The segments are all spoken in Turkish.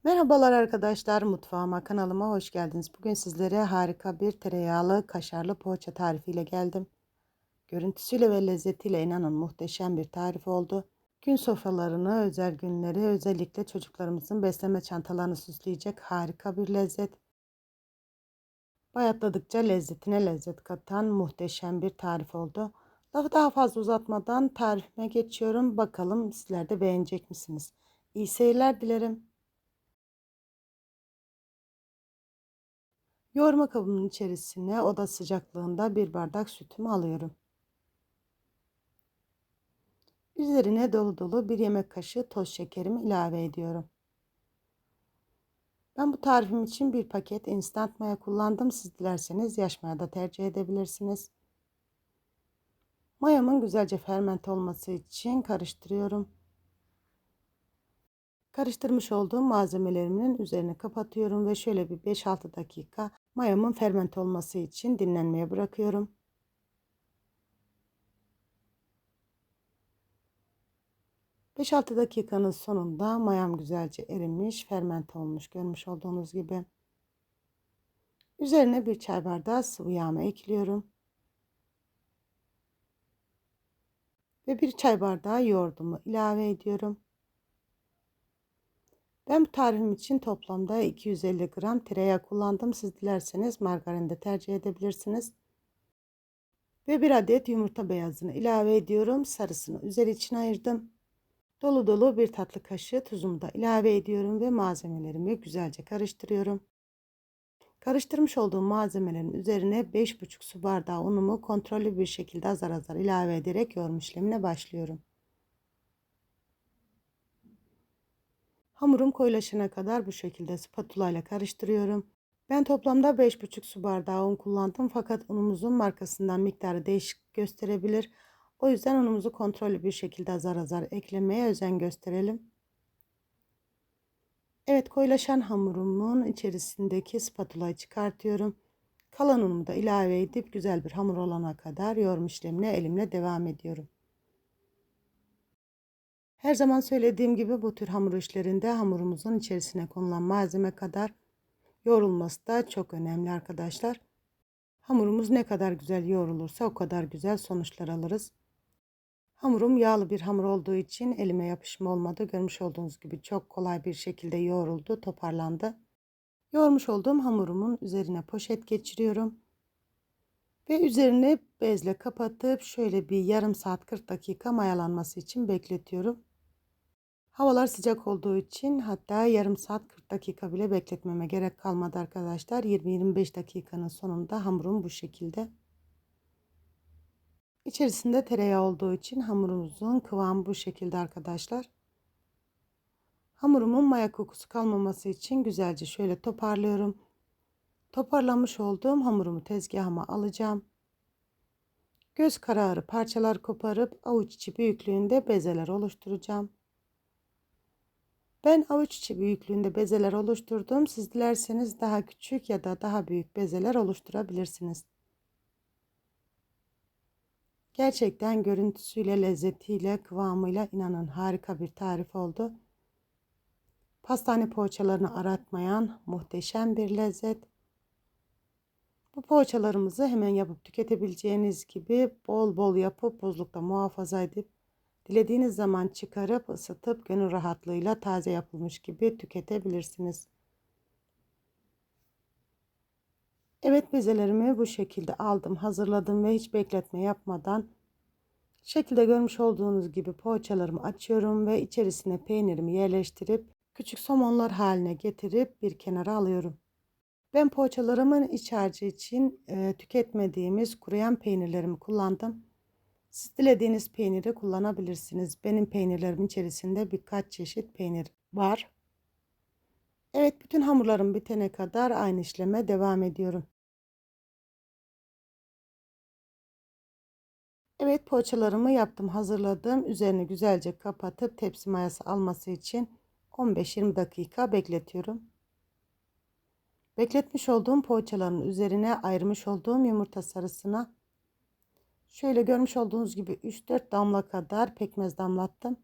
Merhabalar arkadaşlar, mutfağıma, kanalıma hoş geldiniz. Bugün sizlere harika bir tereyağlı kaşarlı poğaça tarifiyle geldim. Görüntüsüyle ve lezzetiyle inanın muhteşem bir tarif oldu. Gün sofralarını, özel günleri, özellikle çocuklarımızın besleme çantalarını süsleyecek harika bir lezzet. Bayatladıkça lezzetine lezzet katan muhteşem bir tarif oldu. Lafı daha fazla uzatmadan tarifime geçiyorum. Bakalım sizler de beğenecek misiniz? İyi seyirler dilerim. Yoğurma kabımın içerisine oda sıcaklığında bir bardak sütümü alıyorum. Üzerine dolu dolu bir yemek kaşığı toz şekerimi ilave ediyorum. Ben bu tarifim için bir paket instant maya kullandım. Siz dilerseniz yaş maya da tercih edebilirsiniz. Mayamın güzelce fermente olması için karıştırıyorum. Karıştırmış olduğum malzemelerimin üzerine kapatıyorum ve şöyle bir 5-6 dakika mayamın fermente olması için dinlenmeye bırakıyorum. 5-6 dakikanın sonunda mayam güzelce erimiş, fermente olmuş görmüş olduğunuz gibi. Üzerine bir çay bardağı sıvı yağımı ekliyorum. Ve bir çay bardağı yoğurdumu ilave ediyorum. Ben bu tarifim için toplamda 250 gram tereyağı kullandım. Siz dilerseniz margarin de tercih edebilirsiniz. Ve bir adet yumurta beyazını ilave ediyorum. Sarısını üzeri için ayırdım. Dolu dolu bir tatlı kaşığı tuzumu da ilave ediyorum ve malzemelerimi güzelce karıştırıyorum. Karıştırmış olduğum malzemelerin üzerine 5,5 su bardağı unumu kontrollü bir şekilde azar azar ilave ederek yoğurma işlemine başlıyorum. Hamurum koyulaşana kadar bu şekilde spatula ile karıştırıyorum. Ben toplamda 5,5 su bardağı un kullandım fakat unumuzun markasından miktarı değişik gösterebilir. O yüzden unumuzu kontrollü bir şekilde azar azar eklemeye özen gösterelim. Evet, koyulaşan hamurumun içerisindeki spatulayı çıkartıyorum. Kalan unumu da ilave edip güzel bir hamur olana kadar yoğurma işlemine elimle devam ediyorum. Her zaman söylediğim gibi bu tür hamur işlerinde hamurumuzun içerisine konulan malzeme kadar yoğrulması da çok önemli arkadaşlar. Hamurumuz ne kadar güzel yoğrulursa o kadar güzel sonuçlar alırız. Hamurum yağlı bir hamur olduğu için elime yapışma olmadı. Görmüş olduğunuz gibi çok kolay bir şekilde yoğruldu, toparlandı. Yoğurmuş olduğum hamurumun üzerine poşet geçiriyorum. Ve üzerine bezle kapatıp şöyle bir yarım saat 40 dakika mayalanması için bekletiyorum. Havalar sıcak olduğu için hatta yarım saat 40 dakika bile bekletmeme gerek kalmadı arkadaşlar. 20-25 dakikanın sonunda hamurum bu şekilde. İçerisinde tereyağı olduğu için hamurumuzun kıvamı bu şekilde arkadaşlar. Hamurumun maya kokusu kalmaması için güzelce şöyle toparlıyorum. Toparlamış olduğum hamurumu tezgahıma alacağım. Göz kararı parçalar koparıp avuç içi büyüklüğünde bezeler oluşturacağım. Ben avuç içi büyüklüğünde bezeler oluşturdum. Siz dilerseniz daha küçük ya da daha büyük bezeler oluşturabilirsiniz. Gerçekten görüntüsüyle, lezzetiyle, kıvamıyla inanın harika bir tarif oldu. Pastane poğaçalarını aratmayan muhteşem bir lezzet. Bu poğaçalarımızı hemen yapıp tüketebileceğiniz gibi bol bol yapıp buzlukta muhafaza edip dilediğiniz zaman çıkarıp ısıtıp gönül rahatlığıyla taze yapılmış gibi tüketebilirsiniz. Evet, bezelerimi bu şekilde aldım, hazırladım ve hiç bekletme yapmadan şekilde görmüş olduğunuz gibi poğaçalarımı açıyorum ve içerisine peynirimi yerleştirip küçük somonlar haline getirip bir kenara alıyorum. Ben poğaçalarımın iç harcı için tüketmediğimiz kuruyan peynirlerimi kullandım. Siz dilediğiniz peyniri kullanabilirsiniz. Benim peynirlerimin içerisinde birkaç çeşit peynir var. Evet, bütün hamurlarım bitene kadar aynı işleme devam ediyorum. Evet, poğaçalarımı yaptım, hazırladım. Üzerini güzelce kapatıp tepsi mayası alması için 15-20 dakika bekletiyorum. Bekletmiş olduğum poğaçaların üzerine ayırmış olduğum yumurta sarısına şöyle görmüş olduğunuz gibi 3-4 damla kadar pekmez damlattım.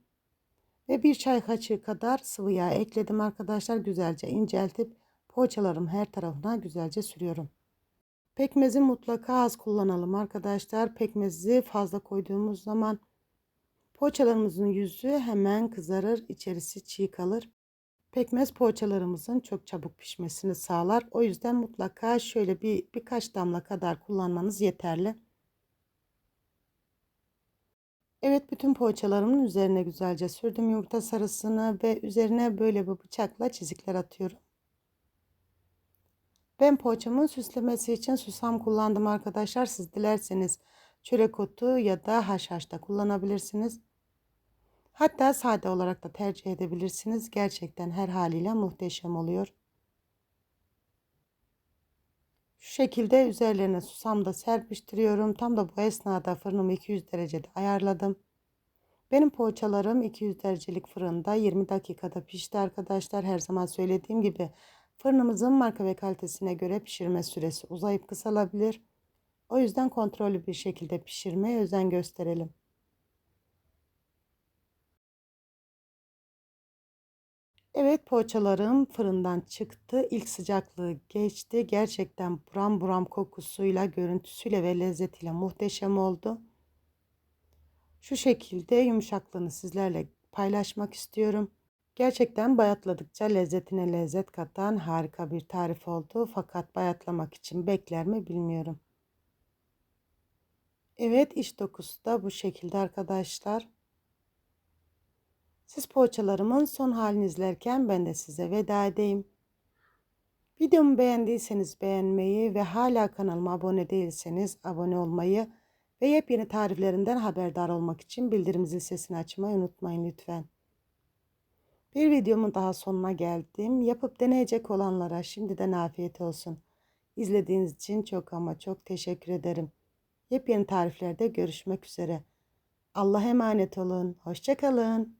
Ve bir çay kaşığı kadar sıvı yağ ekledim arkadaşlar. Güzelce inceltip poğaçalarım her tarafına güzelce sürüyorum. Pekmezi mutlaka az kullanalım arkadaşlar. Pekmezi fazla koyduğumuz zaman poğaçalarımızın yüzü hemen kızarır, içerisi çiğ kalır. Pekmez poğaçalarımızın çok çabuk pişmesini sağlar. O yüzden mutlaka şöyle birkaç damla kadar kullanmanız yeterli. Evet, bütün poğaçalarımın üzerine güzelce sürdüm yumurta sarısını ve üzerine böyle bir bıçakla çizikler atıyorum. Ben poğaçamın süslemesi için susam kullandım arkadaşlar. Siz dilerseniz çörek otu ya da haşhaş da kullanabilirsiniz. Hatta sade olarak da tercih edebilirsiniz. Gerçekten her haliyle muhteşem oluyor. Şu şekilde üzerlerine susam da serpiştiriyorum. Tam da bu esnada fırınımı 200 derecede ayarladım. Benim poğaçalarım 200 derecelik fırında 20 dakikada pişti arkadaşlar. Her zaman söylediğim gibi fırınımızın marka ve kalitesine göre pişirme süresi uzayıp kısalabilir. O yüzden kontrollü bir şekilde pişirmeye özen gösterelim. Evet, poğaçalarım fırından çıktı. İlk sıcaklığı geçti. Gerçekten buram buram kokusuyla, görüntüsüyle ve lezzetiyle muhteşem oldu. Şu şekilde yumuşaklığını sizlerle paylaşmak istiyorum. Gerçekten bayatladıkça lezzetine lezzet katan harika bir tarif oldu. Fakat bayatlamak için bekler mi bilmiyorum. Evet, iç dokusu da bu şekilde arkadaşlar. Siz poğaçalarımın son halini izlerken ben de size veda edeyim. Videomu beğendiyseniz beğenmeyi ve hala kanalıma abone değilseniz abone olmayı ve yepyeni tariflerimden haberdar olmak için bildirim zil sesini açmayı unutmayın lütfen. Bir videomun daha sonuna geldim. Yapıp deneyecek olanlara şimdiden afiyet olsun. İzlediğiniz için çok ama çok teşekkür ederim. Yepyeni tariflerde görüşmek üzere. Allah'a emanet olun. Hoşça kalın.